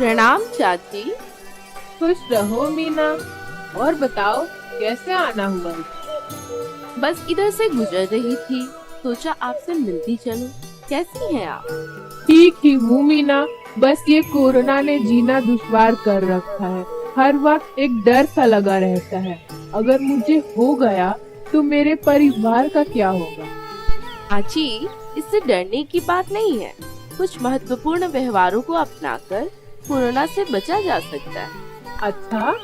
प्रणाम चाची। खुश रहो मीना। और बताओ कैसे आना हुआ? बस इधर से गुजर रही थी, सोचा आपसे मिलती चलूं। कैसी हैं आप? ठीक ही हूँ मीना, बस ये कोरोना ने जीना दुश्वार कर रखा है। हर वक्त एक डर सा लगा रहता है, अगर मुझे हो गया तो मेरे परिवार का क्या होगा? चाची, इससे डरने की बात नहीं है। कुछ महत्वपूर्ण व्यवहारों को अपनाकर कोरोना से बचा जा सकता है। अच्छा,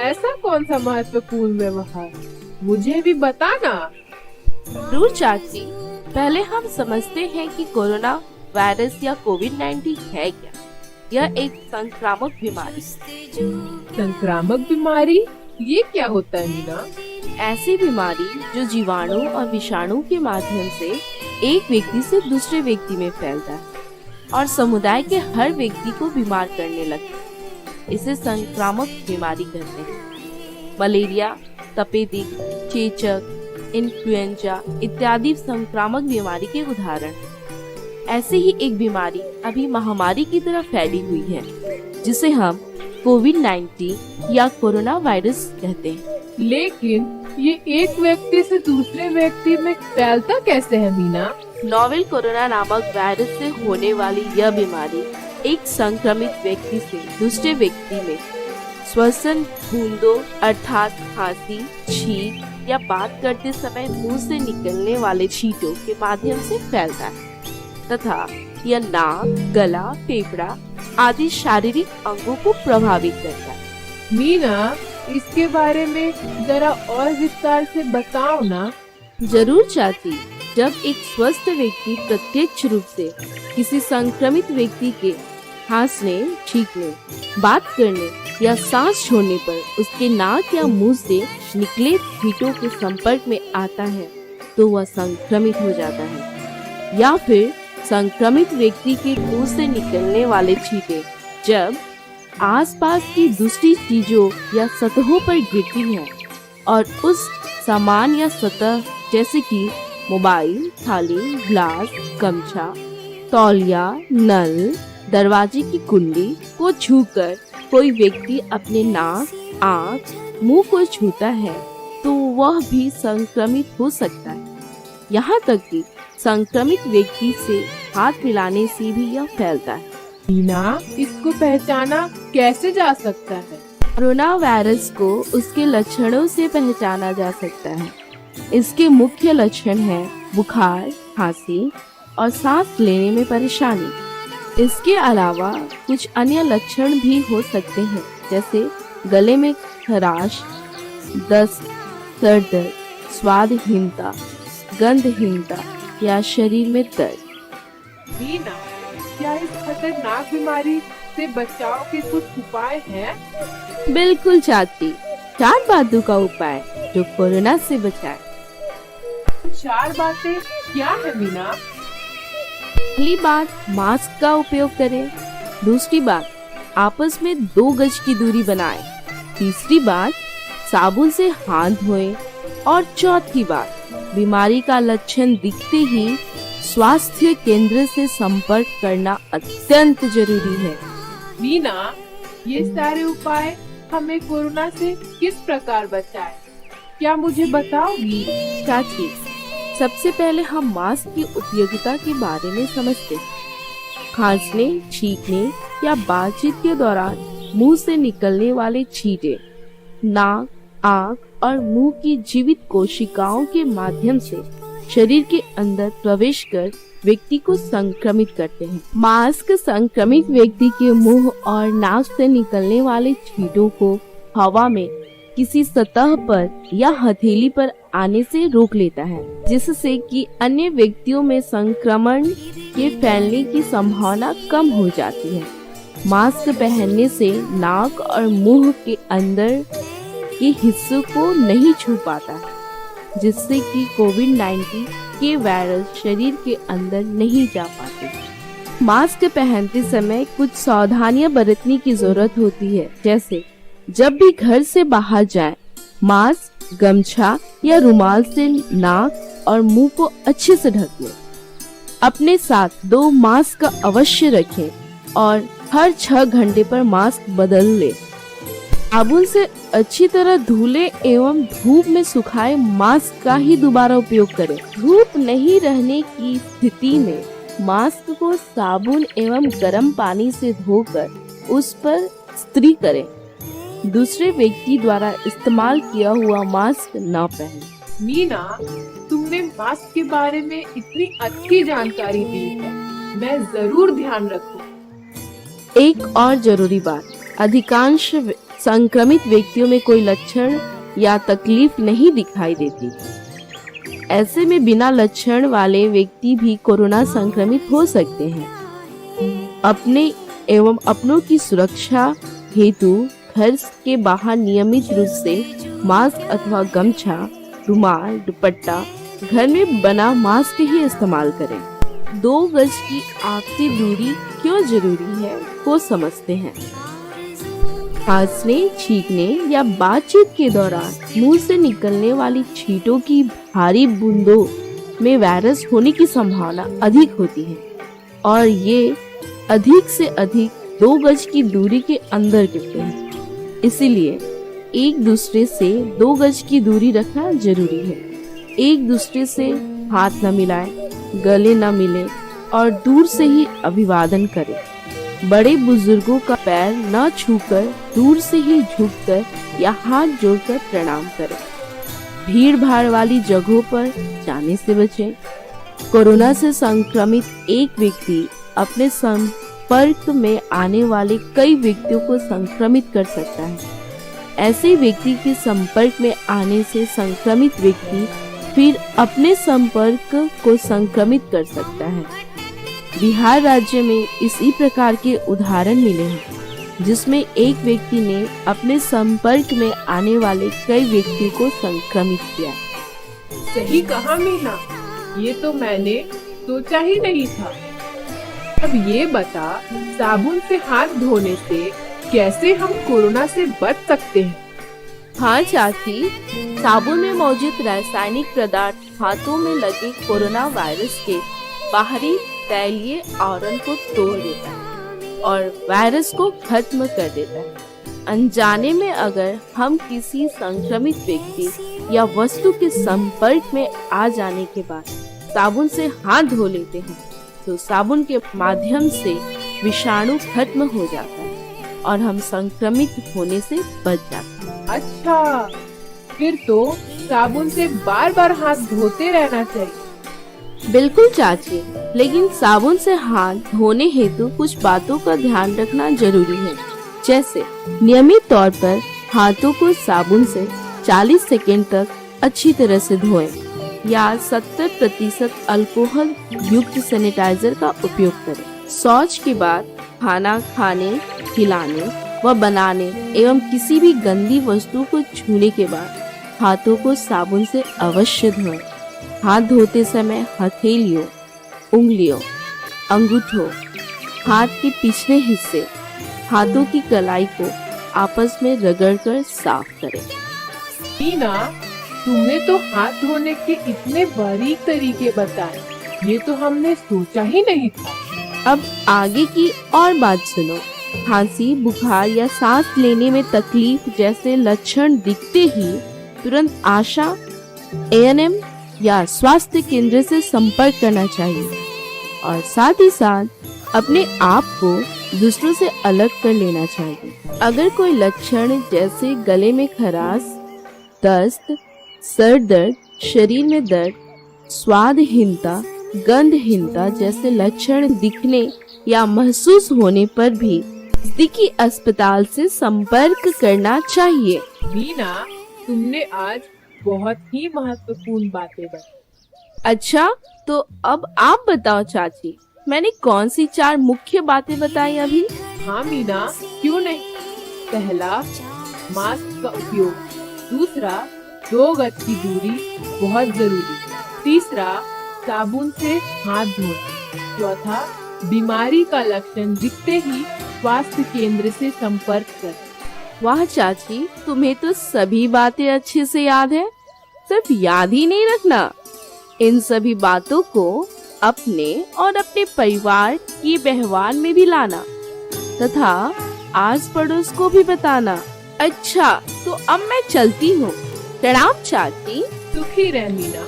ऐसा कौन सा महत्वपूर्ण व्यवहार? मुझे भी बताना। जरूर चाची, पहले हम समझते हैं कि कोरोना वायरस या कोविड-19 है क्या। यह एक संक्रामक बीमारी। संक्रामक बीमारी? ये क्या होता है मीना? ऐसी बीमारी जो जीवाणु और विषाणु के माध्यम से एक व्यक्ति से दूसरे व्यक्ति में फैलता है और समुदाय के हर व्यक्ति को बीमार करने लगता है। इसे संक्रामक बीमारी कहते हैं। मलेरिया, तपेदिक, चेचक, इन्फ्लुएंजा इत्यादि संक्रामक बीमारी के उदाहरण हैं। ऐसी ही एक बीमारी अभी महामारी की तरह फैली हुई है, जिसे हम कोविड-19 या कोरोना वायरस कहते हैं। लेकिन ये एक व्यक्ति से दूसरे व्यक्ति में फैलता कैसे है मीना? नोवेल कोरोना नामक वायरस से होने वाली यह बीमारी एक संक्रमित व्यक्ति से दूसरे व्यक्ति में श्वसन बूंदों अर्थात खांसी, छींक या बात करते समय मुंह से निकलने वाले छींटों के माध्यम से फैलता है तथा यह नाक, गला, फेफड़ा आदि शारीरिक अंगों को प्रभावित करता है। मीना, इसके बारे में जरा और विस्तार से बताओ ना। जरूर चाची, जब एक स्वस्थ व्यक्ति प्रत्यक्ष रूप से किसी संक्रमित व्यक्ति के खांसने, छींकने, बात करने या सांस छोड़ने पर उसके नाक या मुंह से निकले छींटों के संपर्क में आता है तो वह संक्रमित हो जाता है। या फिर संक्रमित व्यक्ति के मुंह से निकलने वाले छींटे जब आसपास की दूसरी चीजों या सतहों पर गिरती हैं और उस सामान या सतह जैसे कि मोबाइल, थाली, ग्लास, गमछा, तौलिया, नल, दरवाजे की कुंडी को छूकर कोई व्यक्ति अपने नाक, आँख, मुंह को छूता है तो वह भी संक्रमित हो सकता है। यहाँ तक कि संक्रमित व्यक्ति से हाथ मिलाने से भी यह फैलता है। मीना, इसको पहचाना कैसे जा सकता है? कोरोना वायरस को उसके लक्षणों से पहचाना जा सकता है। इसके मुख्य लक्षण हैं बुखार, खांसी और सांस लेने में परेशानी। इसके अलावा कुछ अन्य लक्षण भी हो सकते हैं, जैसे गले में खराश, दस्त, सर दर्द, स्वादहीनता, गंधहीनता या शरीर में दर्द। मीना, क्या इस खतरनाक बीमारी से बचाव के कुछ उपाय हैं? बिल्कुल चाची, 4 बातों का उपाय जो कोरोना से बचाए। 4 बातें क्या है मीना? पहली बात, मास्क का उपयोग करें। दूसरी बात, आपस में 2 गज की दूरी बनाएं। तीसरी बात, साबुन से हाथ धोएं। और चौथी बात, बीमारी का लक्षण दिखते ही स्वास्थ्य केंद्र से संपर्क करना अत्यंत जरूरी है। मीना, ये सारे उपाय हमें कोरोना से किस प्रकार बचाए, क्या मुझे बताओगी? चाची, सबसे पहले हम मास्क की उपयोगिता के बारे में समझते हैं। खांसने, छींकने या बातचीत के दौरान मुंह से निकलने वाले छींटे नाक, आँख और मुंह की जीवित कोशिकाओं के माध्यम से शरीर के अंदर प्रवेश कर व्यक्ति को संक्रमित करते हैं। मास्क संक्रमित व्यक्ति के मुंह और नाक से निकलने वाले छींटों को हवा में किसी सतह पर या हथेली पर आने से रोक लेता है, जिससे कि अन्य व्यक्तियों में संक्रमण के फैलने की संभावना कम हो जाती है। मास्क पहनने से नाक और मुंह के अंदर के हिस्सों को नहीं छू पाता है, जिससे कि कोविड-19 के वायरस शरीर के अंदर नहीं जा पाते। मास्क पहनते समय कुछ सावधानियां बरतने की जरूरत होती है, जैसे जब भी घर से बाहर जाएं, मास्क, गमछा या रुमाल से नाक और मुंह को अच्छे से ढक लें। अपने साथ 2 मास्क अवश्य रखें और हर 6 घंटे पर मास्क बदल ले। साबुन से अच्छी तरह धुले एवं धूप में सुखाए मास्क का ही दोबारा उपयोग करें। धूप नहीं रहने की स्थिति में मास्क को साबुन एवं गर्म पानी से धोकर उस पर इस्त्री करें। दूसरे व्यक्ति द्वारा इस्तेमाल किया हुआ मास्क न पहने। मीना, तुमने मास्क के बारे में इतनी अच्छी जानकारी दी है, मैं जरूर ध्यान रखूं। एक और जरूरी बात, अधिकांश संक्रमित व्यक्तियों में कोई लक्षण या तकलीफ नहीं दिखाई देती। ऐसे में बिना लक्षण वाले व्यक्ति भी कोरोना संक्रमित हो सकते हैं। अपने एवं अपनों की सुरक्षा हेतु घर के बाहर नियमित रूप से मास्क अथवा गमछा, रुमाल, दुपट्टा, घर में बना मास्क ही इस्तेमाल करें। 2 गज की आपसी दूरी क्यों जरूरी है वो समझते हैं। खांसने, छींकने या बातचीत के दौरान मुंह से निकलने वाली छींटों की भारी बूंदों में वायरस होने की संभावना अधिक होती है और ये अधिक से अधिक 2 गज की दूरी के अंदर गिरते हैं। इसीलिए एक दूसरे से 2 गज की दूरी रखना जरूरी है। एक दूसरे से हाथ न मिलाएं, गले न मिलें और दूर से ही अभिवादन करें। बड़े बुजुर्गों का पैर न छूकर दूर से ही झुककर या हाथ जोड़कर प्रणाम करें। भीड़ भाड़ वाली जगहों पर जाने से बचें। कोरोना से संक्रमित एक व्यक्ति अपने संपर्क में आने वाले कई व्यक्तियों को संक्रमित कर सकता है। ऐसे व्यक्ति के संपर्क में आने से संक्रमित व्यक्ति फिर अपने संपर्क को संक्रमित कर सकता है। बिहार राज्य में इसी प्रकार के उदाहरण मिले हैं, जिसमें एक व्यक्ति ने अपने संपर्क में आने वाले कई व्यक्तियों को संक्रमित किया। सही कहा मीना, ये तो मैंने सोचा ही नहीं था। अब ये बता, साबुन से हाथ धोने से कैसे हम कोरोना से बच सकते हैं? हाँ चाची, साबुन में मौजूद रासायनिक पदार्थ हाथों में लगे कोरोना वायरस के बाहरी तैलीय आवरण को तोड़ देता है और वायरस को खत्म कर देता है। अनजाने में अगर हम किसी संक्रमित व्यक्ति या वस्तु के संपर्क में आ जाने के बाद साबुन से हाथ धो लेते हैं तो साबुन के माध्यम से विषाणु खत्म हो जाता है और हम संक्रमित होने से बच जाते हैं। अच्छा, फिर तो साबुन से बार बार हाथ धोते रहना चाहिए। बिल्कुल चाची, लेकिन साबुन से हाथ धोने हेतु कुछ बातों का ध्यान रखना जरूरी है। जैसे नियमित तौर पर हाथों को साबुन से 40 सेकंड तक अच्छी तरह से धोएं या 70% अल्कोहल युक्त सैनिटाइजर का उपयोग करें। शौच के बाद खाना खाने, खिलाने व बनाने एवं किसी भी गंदी वस्तु को छूने के बाद हाथों को साबुन से अवश्य धोएं। हाथ धोते समय हथेलियों, उंगलियों, अंगूठों, हाथ के पिछले हिस्से, हाथों की कलाई को आपस में रगड़कर साफ करें। मीना, तुमने तो हाथ धोने के इतने बारीक तरीके बताए, ये तो हमने सोचा ही नहीं था। अब आगे की और बात सुनो। खांसी, बुखार या सांस लेने में तकलीफ जैसे लक्षण दिखते ही तुरंत आशा, एएनएम या स्वास्थ्य केंद्र से संपर्क करना चाहिए और साथ ही साथ अपने आप को दूसरों से अलग कर लेना चाहिए। अगर कोई लक्षण जैसे गले में खराश, दस्त, सर दर्द, शरीर में दर्द, स्वादहीनता, गंधहीनता जैसे लक्षण दिखने या महसूस होने पर भी नजदीकी अस्पताल से संपर्क करना चाहिए। मीना, तुमने आज बहुत ही महत्वपूर्ण बातें बताई। अच्छा, तो अब आप बताओ चाची, मैंने कौन सी 4 मुख्य बातें बताई अभी? हाँ मीना, क्यों नहीं। पहला, मास्क का उपयोग। दूसरा, 2 गज की दूरी बहुत जरूरी। तीसरा, साबुन से हाथ धोना। चौथा, बीमारी का लक्षण दिखते ही स्वास्थ्य केंद्र से संपर्क कर। वाह चाची, तुम्हें तो सभी बातें अच्छे से याद है। सिर्फ याद ही नहीं रखना, इन सभी बातों को अपने और अपने परिवार के व्यवहार में भी लाना। तथा आस पड़ोस को भी बताना। अच्छा, तो अब मैं चलती हूँ। प्रणाम चाची। सुखी रह मीना।